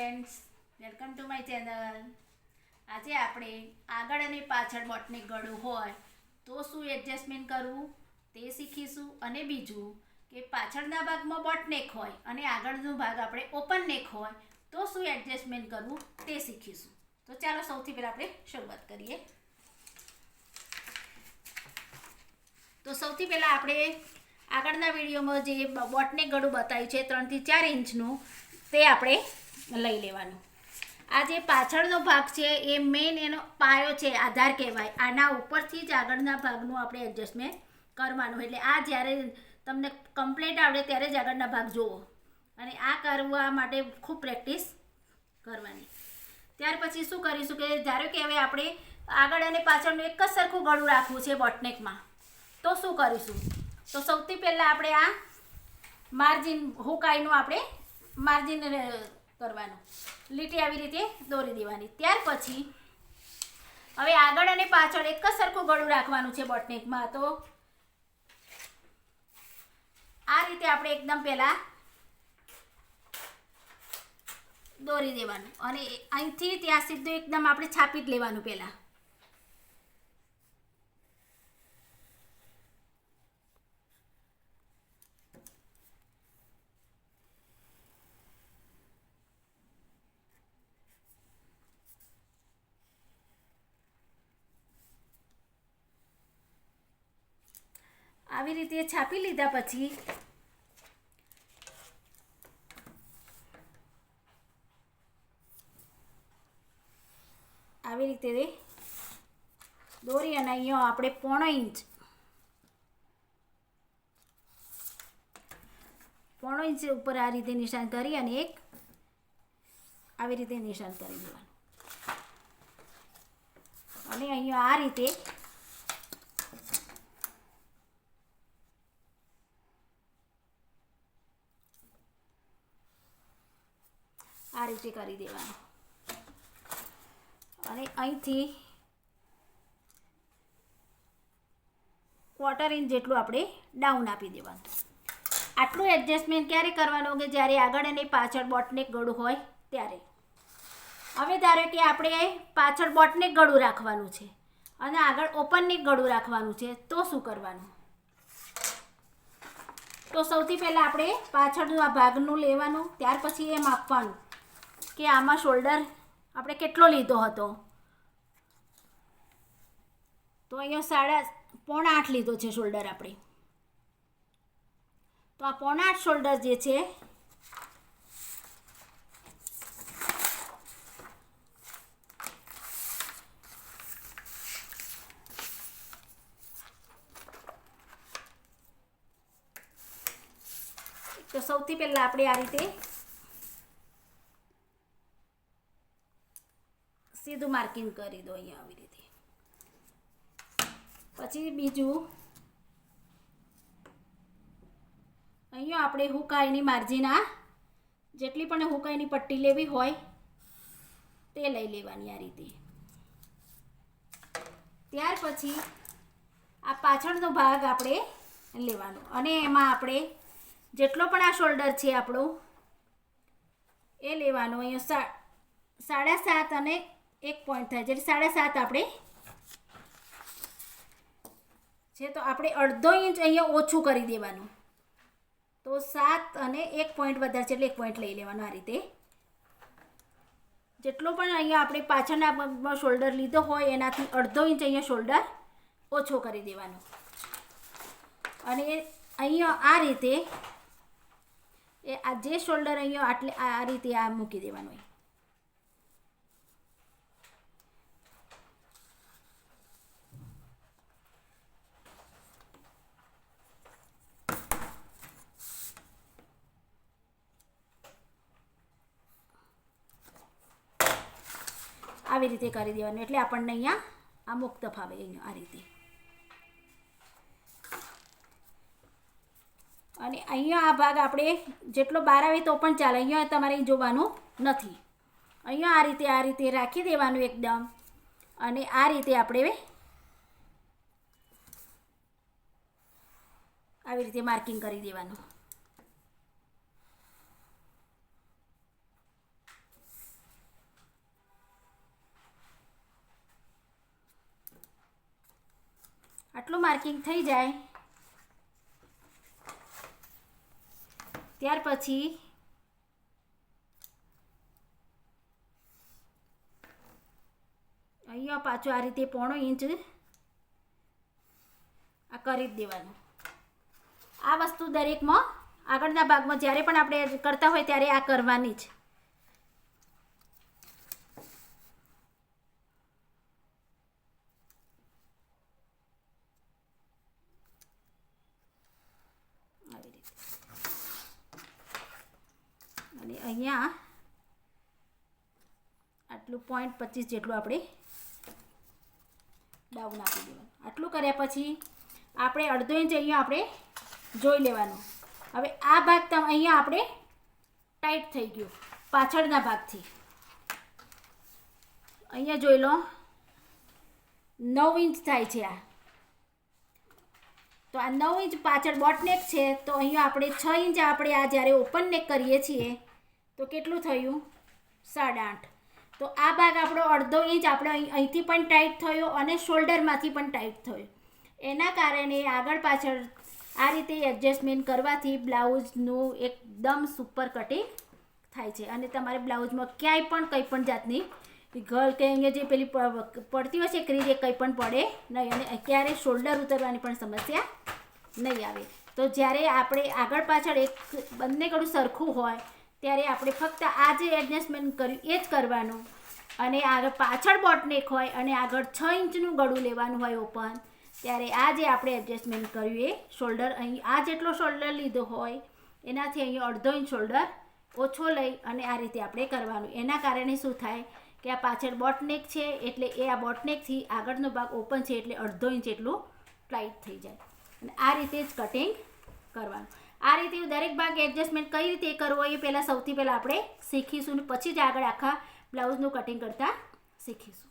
Friends, welcome to my channel. આજે આપણે આગળ અને પાછળ બોટનેક ગળું હોય તો શું એડજસ્ટમેન્ટ કરવું તે શીખીશું. અને બીજું કે પાછળના ભાગમાં બોટનેક હોય અને આગળનો ભાગ આપણે ઓપન નેક હોય તો શું એડજસ્ટમેન્ટ કરવું તે શીખીશું. તો ચાલો સૌથી પહેલાં આપણે શરૂઆત કરીએ. તો સૌથી પહેલાં આપણે આગળના વિડીયોમાં જે બોટનેક ગળું બતાવ્યું છે 3 થી 4 ઇંચનું, તે આપણે લઈ લેવાનું. આ જે પાછળનો ભાગ છે એ મેઇન એનો પાયો છે, આધાર કહેવાય. આના ઉપરથી જ આગળના ભાગનું આપણે એડજસ્ટમેન્ટ કરવાનું. એટલે આ જ્યારે તમને કમ્પ્લીટ આવડે ત્યારે જ આગળના ભાગ જુઓ, અને આ કરવા માટે ખૂબ પ્રેક્ટિસ કરવાની. ત્યાર પછી શું કરીશું કે ધારો કે હવે આપણે આગળ અને પાછળનું એક જ સરખું ગળું રાખવું છે બોટનેકમાં, તો શું કરીશું? તો સૌથી પહેલાં આપણે આ માર્જિન હુકાઈનું આપણે માર્જિન કરવાનું, લીટી આવી રીતે દોરી દેવાની. ત્યાર પછી હવે આગળ અને પાછળ એક જ સરખું ગળું રાખવાનું છે બોટનેકમાં. તો આ રીતે આપણે એકદમ પહેલાં દોરી દેવાનું અને અહીંથી ત્યાં સીધું એકદમ આપણે છાપી જ લેવાનું. પહેલાં આવી રીતે છાપી લીધા પછી આવી રીતે દોરી અને અહીંયા આપણે 1.5 ઇંચ ઉપર આ રીતે નિશાન કરી અને એક આવી રીતે નિશાન કરી દેવાનું. અને અહીંયા આ રીતે કરી દેવાનું. અને અહીંથી 1/4 ઇંચ જેટલું આપણે ડાઉન આપી દેવાનું. આટલું એડજસ્ટમેન્ટ ક્યારે કરવાનું કે જ્યારે આગળ અને પાછળ બોટનેક ગળું હોય ત્યારે. હવે ધારો કે આપણે પાછળ બોટનેક ગળું રાખવાનું છે અને આગળ ઓપનનેક ગળું રાખવાનું છે, તો શું કરવાનું? તો સૌથી પહેલાં આપણે પાછળનું આ ભાગનું લેવાનું. ત્યાર પછી એ માપવાનું કે આમાં શોલ્ડર આપણે કેટલો લીધો હતો. તો અહીંયા 7.5 લીધો છે શોલ્ડર આપણે. તો આ 7.5 શોલ્ડર જે છે તો સૌથી પહેલાં આપણે આ રીતે સીધું માર્કિંગ કરી દો અહીંયા આવી રીતે. પછી બીજું અહીંયા આપણે હુકાઈની માર્જિન આ જેટલી પણ હુકાઈની પટ્ટી લેવી હોય તે લઈ લેવાની આ રીતે. ત્યાર પછી આ પાછળનો ભાગ આપણે લેવાનો અને એમાં આપણે જેટલો પણ આ શોલ્ડર છે આપણો એ લેવાનો. અહીંયા 7.5 અને 1 પોઈન્ટ થાય એટલે 7.5 આપણે છે. તો આપણે 1/2 ઇંચ અહીંયા ઓછું કરી દેવાનું. તો 7 અને 1 પોઈન્ટ વધારે છે એટલે 1 પોઈન્ટ લઈ લેવાનો. આ રીતે જેટલો પણ અહીંયા આપણે પાછળના ભાગમાં શોલ્ડર લીધો હોય એનાથી 1/2 ઇંચ અહીંયા શોલ્ડર ઓછો કરી દેવાનો. અને અહીંયા આ રીતે આ જે શોલ્ડર અહીંયા આટલે આ રીતે આ મૂકી દેવાનું. આવી રીતે કરી દેવાનું એટલે આપણને અહીંયા આ મુક્ત ફાવે. અહીંયા આ રીતે. અને અહીંયા આ ભાગ આપણે જેટલો બહાર આવે તો પણ ચાલે, અહીંયા તમારે જોવાનું નથી. અહીંયા આ રીતે રાખી દેવાનું એકદમ. અને આ રીતે આપણે આવી રીતે માર્કિંગ કરી દેવાનું. આટલું માર્કિંગ થઈ જાય ત્યાર પછી અહીંયા પાછું આ રીતે 1.5 ઇંચ આ કરી જ દેવાનું. આ વસ્તુ દરેકમાં આગળના ભાગમાં જ્યારે પણ આપણે કરતા હોય ત્યારે આ કરવાની જ. આવી રીતે અને અહીંયા આટલું 0.25 જેટલું આપણે ડાઉન આપી દેવાનું. આટલું કર્યા પછી આપણે 1/2 ઇંચ અહીંયા આપણે જોઈ લેવાનું. હવે આ ભાગ અહીંયા આપણે ટાઈટ થઈ ગયું પાછળના ભાગથી. અહીંયા જોઈ લો 9 ઇંચ થાય છે આ. તો આ 9 ઇંચ પાછળ બોટનેક છે, તો અહીંયા આપણે 6 ઇંચ આપણે આ જ્યારે ઓપન નેક કરીએ છીએ તો કેટલું થયું 8.5. તો આ ભાગ આપણો 1/2 ઇંચ આપણે અહીંથી પણ ટાઈટ થયો અને શોલ્ડરમાંથી પણ ટાઈટ થયો. એના કારણે આગળ પાછળ આ રીતે એડજસ્ટમેન્ટ કરવાથી બ્લાઉઝનું એકદમ સુપર કટિંગ થાય છે અને તમારે બ્લાઉઝમાં ક્યાંય પણ કંઈ પણ જાતની ગળ કે અહીંયા જે પેલી પડતી હોય છે ક્રીજ એ કંઈ પણ પડે નહીં અને ક્યારેય શોલ્ડર ઉતરવાની પણ સમસ્યા નહીં આવે. તો જ્યારે આપણે આગળ પાછળ એક બંને ગળું સરખું હોય ત્યારે આપણે ફક્ત આ જે એડજસ્ટમેન્ટ કર્યું એ જ કરવાનું અને આગળ પાછળ બોટનેક હોય અને આગળ 6 ઇંચનું ગળું લેવાનું હોય ઓપન, ત્યારે આ જે આપણે એડજસ્ટમેન્ટ કર્યું એ શોલ્ડર અહીં આ જેટલો શોલ્ડર લીધો હોય એનાથી અહીં 1/2 ઇંચ શોલ્ડર ઓછો લઈ અને આ રીતે આપણે કરવાનું. એના કારણે શું થાય કે આ પાછળ બોટનેક છે એટલે એ આ બોટનેકથી આગળનો ભાગ ઓપન છે એટલે 1/2 ઇંચ એટલું ટાઈટ થઈ જાય અને આ રીતે જ કટિંગ કરવાનું. આ રીતે દરેક ભાગ એડજસ્ટમેન્ટ કઈ રીતે કરવો એ પહેલાં સૌથી પહેલાં આપણે શીખીશું અને પછી જ આગળ આખા બ્લાઉઝનું કટિંગ કરતાં શીખીશું.